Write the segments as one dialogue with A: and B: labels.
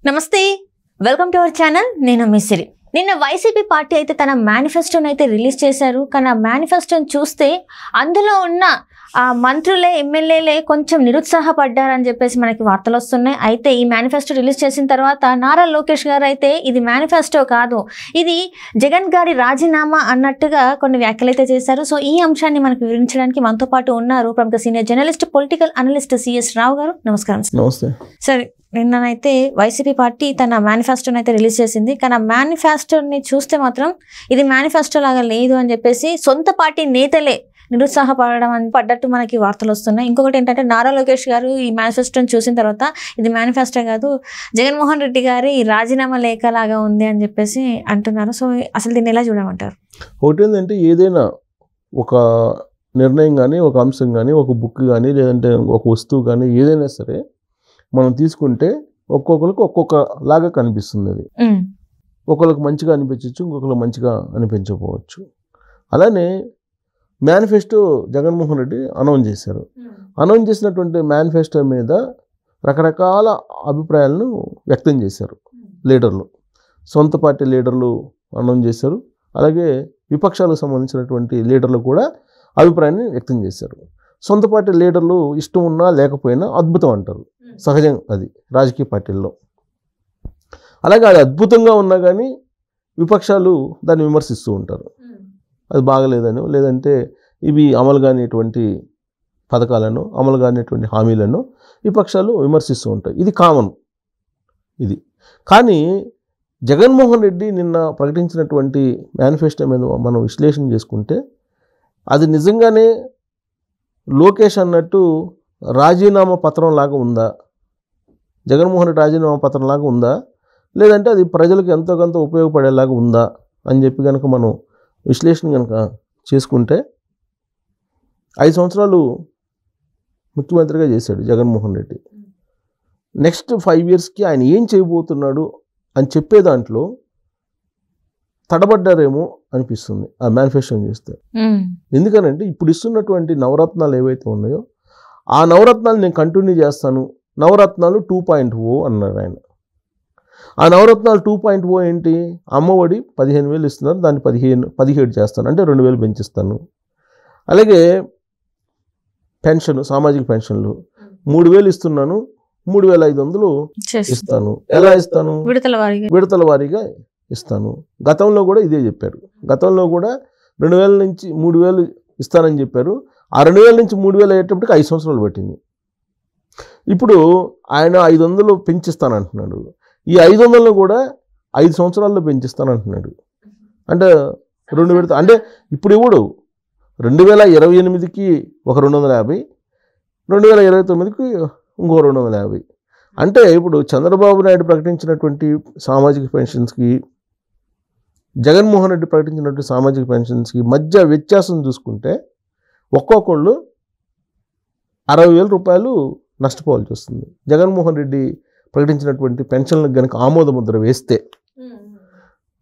A: నమస్తే welcome to our channel నేను మిసిరి నిన్న వైసీపీ పార్టీ అయితే తన మేనిఫెస్టోని అయితే రిలీజ్ చేశారు కానీ ఆ మేనిఫెస్టోని చూస్తే అందులో ఉన్న ఆ మంత్రులే ఎమ్మెల్యేలే కొంచెం నిరుత్సాహపడ్డారని చెప్పేసి మనకి వార్తలు వస్తున్నాయి. అయితే ఈ మేనిఫెస్టో రిలీజ్ చేసిన తర్వాత నారా లోకేష్ గారు అయితే ఇది మేనిఫెస్టో కాదు, ఇది జగన్ గారి రాజీనామా అన్నట్టుగా కొన్ని వ్యాఖ్యలు అయితే చేశారు. సో ఈ అంశాన్ని మనకు వివరించడానికి మనతో పాటు ఉన్నారు ప్రముఖ senior journalist political analyst CS Rao గారు. నమస్కారం.
B: నమస్తే.
A: సరే, నిన్ననైతే వైసీపీ పార్టీ తన మేనిఫెస్టోని అయితే రిలీజ్ చేసింది కానీ ఆ మేనిఫెస్టోని చూస్తే మాత్రం ఇది మేనిఫెస్టో లాగా లేదు అని చెప్పేసి సొంత పార్టీ నేతలే నిరుత్సాహపడడం అని పడ్డట్టు మనకి వార్తలు వస్తున్నాయి. ఇంకొకటి ఏంటంటే నారా లోకేష్ గారు ఈ మేనిఫెస్టోని చూసిన తర్వాత ఇది మేనిఫెస్టో కాదు, జగన్మోహన్ రెడ్డి గారి రాజీనామా లేఖ లాగా ఉంది అని చెప్పేసి అంటున్నారు. సో అసలు దీన్ని ఎలా చూడమంటారు?
B: ఒకటి ఏంటంటే ఏదైనా ఒక నిర్ణయం కానీ, ఒక అంశం కానీ, ఒక బుక్ కానీ, లేదంటే ఒక వస్తువు కానీ ఏదైనా సరే మనం తీసుకుంటే ఒక్కొక్కరికి ఒక్కొక్క లాగా కనిపిస్తుంది. అది ఒకరికి మంచిగా అనిపించవచ్చు, ఇంకొకరికి మంచిగా అనిపించకపోవచ్చు. అలానే మేనిఫెస్టో జగన్మోహన్ రెడ్డి అనౌన్స్ చేశారు. అనౌన్స్ చేసినటువంటి మేనిఫెస్టో మీద రకరకాల అభిప్రాయాలను వ్యక్తం చేశారు లీడర్లు. సొంత పార్టీ లీడర్లు అనౌన్స్ చేశారు, అలాగే విపక్షాలకు సంబంధించినటువంటి లీడర్లు కూడా అభిప్రాయాన్ని వ్యక్తం చేశారు. సొంత పార్టీ లీడర్లు ఇష్టం ఉన్నా లేకపోయినా అద్భుతం అంటారు, సహజం అది రాజకీయ పార్టీల్లో. అలాగే అది అద్భుతంగా ఉన్నా కానీ విపక్షాలు దాన్ని విమర్శిస్తూ ఉంటారు, అది బాగలేదని, లేదంటే ఇవి అమలు కానిటువంటి పథకాలను, అమలు కానిటువంటి హామీలను విపక్షాలు విమర్శిస్తూ ఉంటాయి. ఇది కామన్ ఇది. కానీ జగన్మోహన్ రెడ్డి నిన్న ప్రకటించినటువంటి మేనిఫెస్టో మీద మనం విశ్లేషణ చేసుకుంటే అది నిజంగానే లోకేష్ అన్నట్టు రాజీనామా పత్రం లాగా ఉందా, జగన్మోహన్ రెడ్డి రాజీనామా పత్రం లాగా ఉందా, లేదంటే అది ప్రజలకు ఎంతో కొంత ఉపయోగపడేలాగా ఉందా అని చెప్పి కనుక మనం విశ్లేషణ కనుక చేసుకుంటే 5 సంవత్సరాలు ముఖ్యమంత్రిగా చేశాడు జగన్మోహన్ రెడ్డి. నెక్స్ట్ 5 ఇయర్స్కి ఆయన ఏం చేయబోతున్నాడు అని చెప్పే దాంట్లో తడబడ్డారేమో అనిపిస్తుంది ఆ మేనిఫెస్టోని చూస్తే. ఎందుకనంటే ఇప్పుడు ఇస్తున్నటువంటి నవరత్నాలు ఏవైతే ఉన్నాయో ఆ నవరత్నాలు నేను కంటిన్యూ చేస్తాను, నవరత్నాలు 2.0 అన్నారు ఆయన. ఆ నవరత్నాలు 2.0 ఏంటి? అమ్మఒడి 15,000 ఇస్తున్నారు, దాన్ని 17 చేస్తాను, అంటే 2,000 పెంచిస్తాను. అలాగే పెన్షన్, సామాజిక పెన్షన్లు 3,000 ఇస్తున్నాను, 3,500 ఇస్తాను. ఎలా ఇస్తాను? విడతల వారీగా ఇస్తాను. గతంలో కూడా ఇదే చెప్పారు. గతంలో కూడా 2,000 నుంచి 3,000 ఇస్తానని చెప్పారు. ఆ 2,000 నుంచి 3,000 అయ్యేటప్పటికి 5 సంవత్సరాలు పట్టింది. ఇప్పుడు ఆయన 500 పెంచిస్తానంటున్నాడు. ఈ 500 కూడా 5 సంవత్సరాల్లో పెంచిస్తానంటున్నాడు. అంటే 2 విడత, అంటే ఇప్పుడు ఇవ్వడు. 2028కి ఒక 250, 2029కి ఇంకో 250. అంటే ఇప్పుడు చంద్రబాబు నాయుడు ప్రకటించినటువంటి సామాజిక పెన్షన్స్కి, జగన్మోహన్ రెడ్డి ప్రకటించినటువంటి సామాజిక పెన్షన్స్కి మధ్య వ్యత్యాసం చూసుకుంటే ఒక్కొక్కళ్ళు 60,000 రూపాయలు నష్టపోవాల్సి వస్తుంది. జగన్మోహన్ రెడ్డి ప్రకటించినటువంటి పెన్షన్లకు కనుక ఆమోద ముద్ర వేస్తే,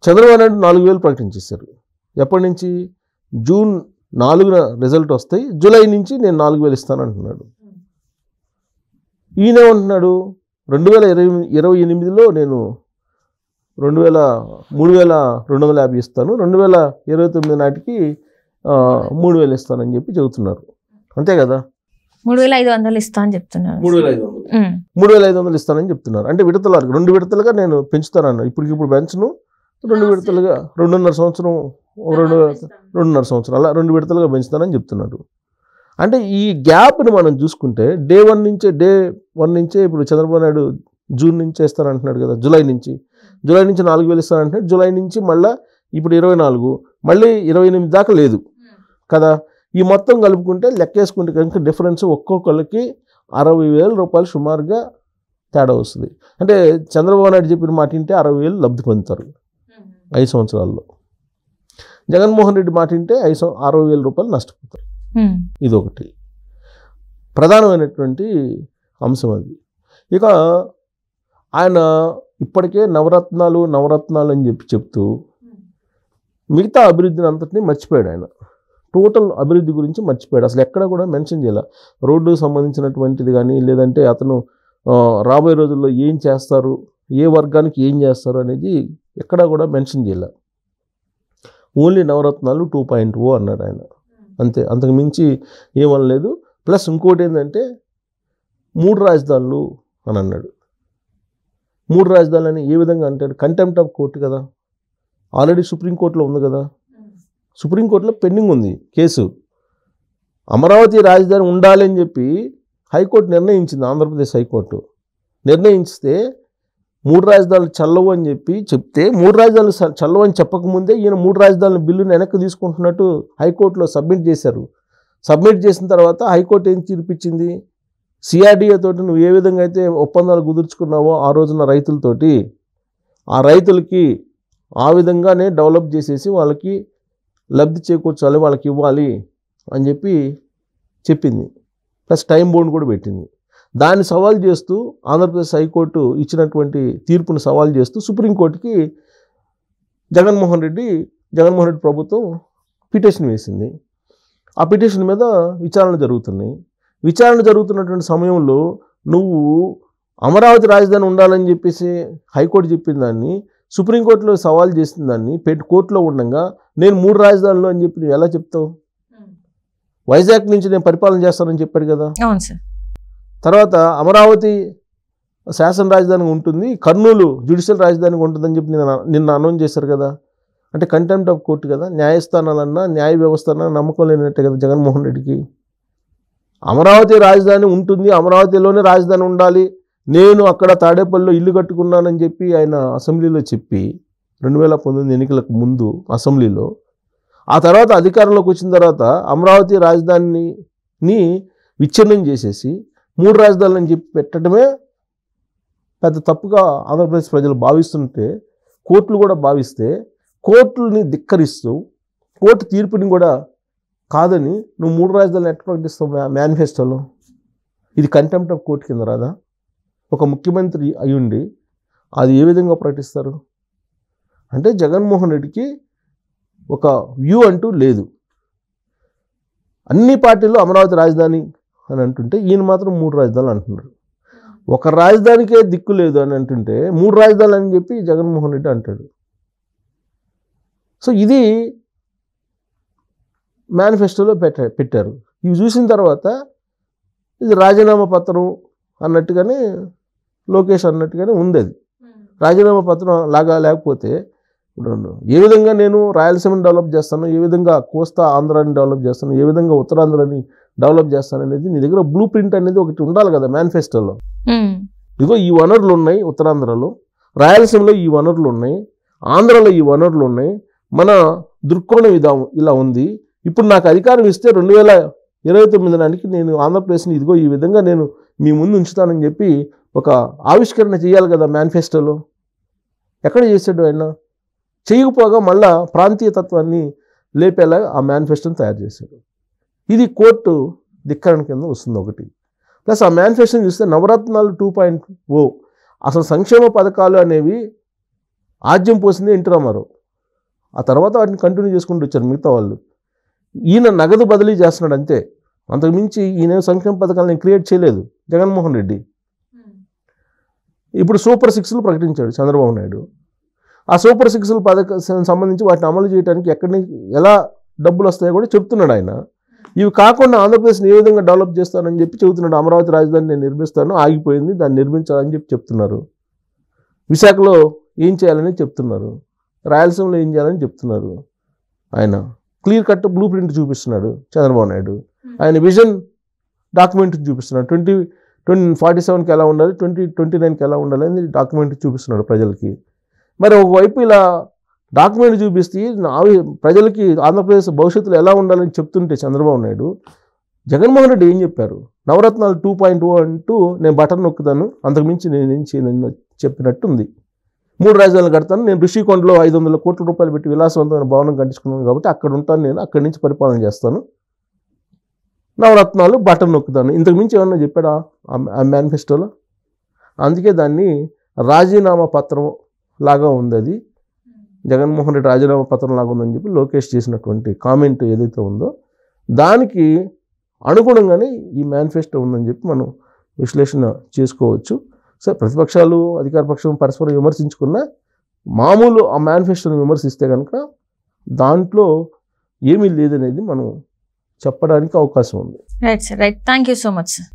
B: చంద్రబాబు నాయుడు 4,000 ప్రకటించేశారు. ఎప్పటి నుంచి? జూన్ 4న రిజల్ట్ వస్తాయి, జూలై నుంచి నేను 4,000 ఇస్తానంటున్నాడు. ఈయనేమంటున్నాడు? 2028లో నేను 3,250 ఇస్తాను, 2029 నాటికి 3,000 ఇస్తానని చెప్పి చెబుతున్నారు. అంతే కదా?
A: 3,500 ఇస్తా అని చెప్తున్నారు.
B: 3,500 ఇస్తానని చెప్తున్నారు. అంటే విడతల 2 విడతలుగా నేను పెంచుతానన్నా. ఇప్పుడు పెంచను, 2 విడతలుగా 2.5 సంవత్సరం, 2.5 సంవత్సరం అలా 2 విడతలుగా పెంచుతానని చెప్తున్నారు. అంటే ఈ గ్యాప్ని మనం చూసుకుంటే డే వన్ నుంచే ఇప్పుడు చంద్రబాబు నాయుడు జూన్ నుంచి ఇస్తానంటున్నాడు కదా, జూలై నుంచి 4,000 ఇస్తానంటున్నాడు. జూలై నుంచి మళ్ళీ ఇప్పుడు 24, మళ్ళీ 28 దాకా లేదు కదా. ఈ మొత్తం కలుపుకుంటే లెక్కేసుకుంటే కనుక డిఫరెన్స్ ఒక్కొక్కరికి 60,000 రూపాయలు సుమారుగా తేడా వస్తుంది. అంటే చంద్రబాబు నాయుడు చెప్పిన మాట వింటే 60,000 లబ్ధి పొందుతారు 5 సంవత్సరాల్లో. జగన్మోహన్ రెడ్డి మాట వింటే 60,000 రూపాయలు నష్టపోతారు. ఇదొకటి ప్రధానమైనటువంటి అంశం అది. ఇక ఆయన ఇప్పటికే నవరత్నాలు అని చెప్తూ మిగతా అభివృద్ధిని అంతటినీ మర్చిపోయాడు ఆయన. టోటల్ అభివృద్ధి గురించి మర్చిపోయాడు. అసలు ఎక్కడ కూడా మెన్షన్ చేయాలి. రోడ్డుకు సంబంధించినటువంటిది కానీ, లేదంటే అతను రాబోయే రోజుల్లో ఏం చేస్తారు, ఏ వర్గానికి ఏం చేస్తారు అనేది ఎక్కడా కూడా మెన్షన్ చేయలే. ఓన్లీ నవరత్నాలు 2.0 అన్నాడు ఆయన, అంతే, అంతకు మించి ఏమనలేదు. ప్లస్ ఇంకోటి ఏంటంటే 3 రాజధానులు అని అన్నాడు. 3 రాజధానులు అని ఏ విధంగా అంటాడు? కంటెంప్ట్ ఆఫ్ కోర్టు కదా, ఆల్రెడీ సుప్రీంకోర్టులో ఉంది కదా, సుప్రీంకోర్టులో పెండింగ్ ఉంది కేసు. అమరావతి రాజధాని ఉండాలి అని చెప్పి హైకోర్టు నిర్ణయించింది, ఆంధ్రప్రదేశ్ హైకోర్టు నిర్ణయిస్తే 3 రాజధానులు చల్లవు అని చెప్తే 3 రాజధానులు చల్లవు అని చెప్పకముందే ఈయన 3 రాజధానుల బిల్లుని వెనక్కి తీసుకుంటున్నట్టు హైకోర్టులో సబ్మిట్ చేశారు. సబ్మిట్ చేసిన తర్వాత హైకోర్టు ఏం తీర్పిచ్చింది? సిఆర్డీఏ తోటి నువ్వు ఏ విధంగా అయితే ఒప్పందాలు కుదుర్చుకున్నావో ఆ రోజున రైతులతోటి, ఆ రైతులకి ఆ విధంగానే డెవలప్ చేసేసి వాళ్ళకి లబ్ధి చేకూర్చాలి, వాళ్ళకి ఇవ్వాలి అని చెప్పింది. ప్లస్ టైం బౌండ్ కూడా పెట్టింది. దాన్ని సవాల్ చేస్తూ ఆంధ్రప్రదేశ్ హైకోర్టు ఇచ్చినటువంటి తీర్పును సవాల్ చేస్తూ సుప్రీంకోర్టుకి జగన్మోహన్ రెడ్డి ప్రభుత్వం పిటిషన్ వేసింది. ఆ పిటిషన్ మీద విచారణ జరుగుతున్నటువంటి సమయంలో నువ్వు అమరావతి రాజధాని ఉండాలని చెప్పేసి హైకోర్టు చెప్పిన దాన్ని, సుప్రీంకోర్టులో సవాల్ చేసిన దాన్ని కోర్టులో ఉండగా నేను 3 రాజధానులు అని చెప్పి నువ్వు ఎలా చెప్తావు? వైజాగ్ నుంచి నేను పరిపాలన చేస్తానని చెప్పాడు కదా.
A: అవును సార్.
B: తర్వాత అమరావతి శాసన రాజధానిగా ఉంటుంది, కర్నూలు జ్యుడిషియల్ రాజధానిగా ఉంటుందని చెప్పి నిన్న అనౌన్స్ చేశారు కదా. అంటే కంటెంప్ట్ ఆఫ్ కోర్టు కదా, న్యాయస్థానాలన్నా న్యాయ వ్యవస్థ అన్నా నమ్మకం లేనట్టే కదా జగన్మోహన్ రెడ్డికి. అమరావతి రాజధాని ఉంటుంది, అమరావతిలోనే రాజధాని ఉండాలి, నేను అక్కడ తాడేపల్లిలో ఇల్లు కట్టుకున్నానని చెప్పి ఆయన అసెంబ్లీలో చెప్పి 2019 ఎన్నికలకు ముందు అసెంబ్లీలో, ఆ తర్వాత అధికారంలోకి వచ్చిన తర్వాత అమరావతి రాజధానిని విచ్ఛిన్నం చేసేసి 3 రాజధానులు అని చెప్పి పెట్టడమే పెద్ద తప్పుగా ఆంధ్రప్రదేశ్ ప్రజలు భావిస్తుంటే, కోర్టులు కూడా భావిస్తే, కోర్టులని ధిక్కరిస్తూ కోర్టు తీర్పుని కూడా కాదని నువ్వు 3 రాజధానులు ఎట్లా ప్రకటిస్తావు మేనిఫెస్టోలో? ఇది కంటెంప్ట్ ఆఫ్ కోర్టు కింద రాదా? ఒక ముఖ్యమంత్రి అయ్యుండి అది ఏ విధంగా ప్రకటిస్తారు? అంటే జగన్మోహన్ రెడ్డికి ఒక వ్యూ అంటూ లేదు. అన్ని పార్టీల్లో అమరావతి రాజధాని అని అంటుంటే ఈయన మాత్రం 3 రాజధానులు అంటున్నారు. ఒక రాజధానికే దిక్కు లేదు అని అంటుంటే 3 రాజధానులు అని చెప్పి జగన్మోహన్ రెడ్డి అంటాడు. సో ఇది మేనిఫెస్టోలో పెట్టారు. ఇవి చూసిన తర్వాత ఇది రాజీనామా పత్రం అన్నట్టుగానే లోకేష్ అన్నట్టుగానే ఉంది. అది రాజీనామా పత్రం లాగా లేకపోతే ఏ విధంగా నేను రాయలసీమని డెవలప్ చేస్తాను, ఏ విధంగా కోస్తా ఆంధ్రాని డెవలప్ చేస్తాను, ఏ విధంగా ఉత్తరాంధ్రాని డెవలప్ చేస్తాను అనేది నీ దగ్గర బ్లూ ప్రింట్ అనేది ఒకటి ఉండాలి కదా మేనిఫెస్టోలో. ఇదిగో ఈ వనరులు ఉన్నాయి ఉత్తరాంధ్రలో, రాయలసీమలో ఈ వనరులు ఉన్నాయి, ఆంధ్రలో ఈ వనరులు ఉన్నాయి, మన దృక్కోణం ఇలా ఉంది. ఇప్పుడు నాకు అధికారం ఇస్తే 2029 నాటికి నేను ఆంధ్రప్రదేశ్ని ఇదిగో ఈ విధంగా నేను మీ ముందు ఉంచుతానని చెప్పి ఒక ఆవిష్కరణ చేయాలి కదా మేనిఫెస్టోలో. ఎక్కడ చేశాడు ఆయన? చేయకపోగా మళ్ళా ప్రాంతీయ తత్వాన్ని లేపేలా ఆ మేనిఫెస్టోని తయారు చేశాడు. ఇది కోర్టు ధిక్కరణ కింద వస్తుంది ఒకటి. ప్లస్ ఆ మేనిఫెస్టోని చూస్తే నవరత్నాలు 2.0 అసలు సంక్షేమ పథకాలు అనేవి ఆద్యం పోసింది ఎన్టీ రామారావు. ఆ తర్వాత వాటిని కంటిన్యూ చేసుకుంటూ వచ్చారు మిగతా వాళ్ళు. ఈయన నగదు బదిలీ చేస్తున్నాడు అంతే, అంతకుమించి ఈయన సంక్షేమ పథకాలను క్రియేట్ చేయలేదు జగన్మోహన్ రెడ్డి. ఇప్పుడు సూపర్ 6లు ప్రకటించాడు చంద్రబాబు నాయుడు. ఆ సూపర్ 6ల పథకం సంబంధించి వాటిని అమలు చేయడానికి ఎక్కడి నుంచి ఎలా డబ్బులు వస్తాయో కూడా చెప్తున్నాడు ఆయన. ఇవి కాకుండా ఆంధ్రప్రదేశ్ని ఏ విధంగా డెవలప్ చేస్తానని చెప్పి చెబుతున్నాడు. అమరావతి రాజధాని నేను నిర్మిస్తాను, ఆగిపోయింది, దాన్ని నిర్మించాలని చెప్తున్నారు. విశాఖలో ఏం చేయాలని చెప్తున్నారు, రాయలసీమలో ఏం చేయాలని చెప్తున్నారు. ఆయన క్లియర్ కట్ బ్లూ ప్రింట్ చూపిస్తున్నాడు చంద్రబాబు నాయుడు. ఆయన విజన్ డాక్యుమెంట్ చూపిస్తున్నాడు. 2047కి ఎలా ఉండాలి, 2029కి ఎలా ఉండాలి అని డాక్యుమెంట్ చూపిస్తున్నాడు ప్రజలకి. మరి ఒకవైపు ఇలా డాక్యుమెంట్ చూపిస్తే ప్రజలకి ఆంధ్రప్రదేశ్ భవిష్యత్తులో ఎలా ఉండాలని చెప్తుంటే చంద్రబాబు నాయుడు, జగన్మోహన్ రెడ్డి ఏం చెప్పారు? నవరత్నాలు 2.0 అంటూ నేను బటన్ నొక్కుతాను, అంతకుమించి నేనేం చేయను చెప్పినట్టుంది. 3 రాజధానులు కడతాను, నేను ఋషికొండలో 500 కోట్ల రూపాయలు పెట్టి విలాసవంతమైన భవనం కట్టించుకున్నాను కాబట్టి అక్కడ ఉంటాను, నేను అక్కడి నుంచి పరిపాలన చేస్తాను, నవరత్నాలు బటన్ నొక్కుతాను. ఇంతకుమించి ఏమన్నా చెప్పాడా ఆ మేనిఫెస్టోలో? అందుకే దాన్ని రాజీనామా పత్రం లాగా ఉంది. అది జగన్మోహన్ రెడ్డి రాజీనామా పత్రం లాగా ఉందని చెప్పి లోకేష్ చేసినటువంటి కామెంట్ ఏదైతే ఉందో దానికి అనుగుణంగానే ఈ మేనిఫెస్టో ఉందని చెప్పి మనం విశ్లేషణ చేసుకోవచ్చు. సో ప్రతిపక్షాలు అధికార పక్షం పరస్పరం విమర్శించుకున్న మామూలు ఆ మేనిఫెస్టోని విమర్శిస్తే కనుక దాంట్లో ఏమీ లేదనేది మనం చెప్పడానికి అవకాశం ఉంది.
A: Right sir, right. Thank you so much sir.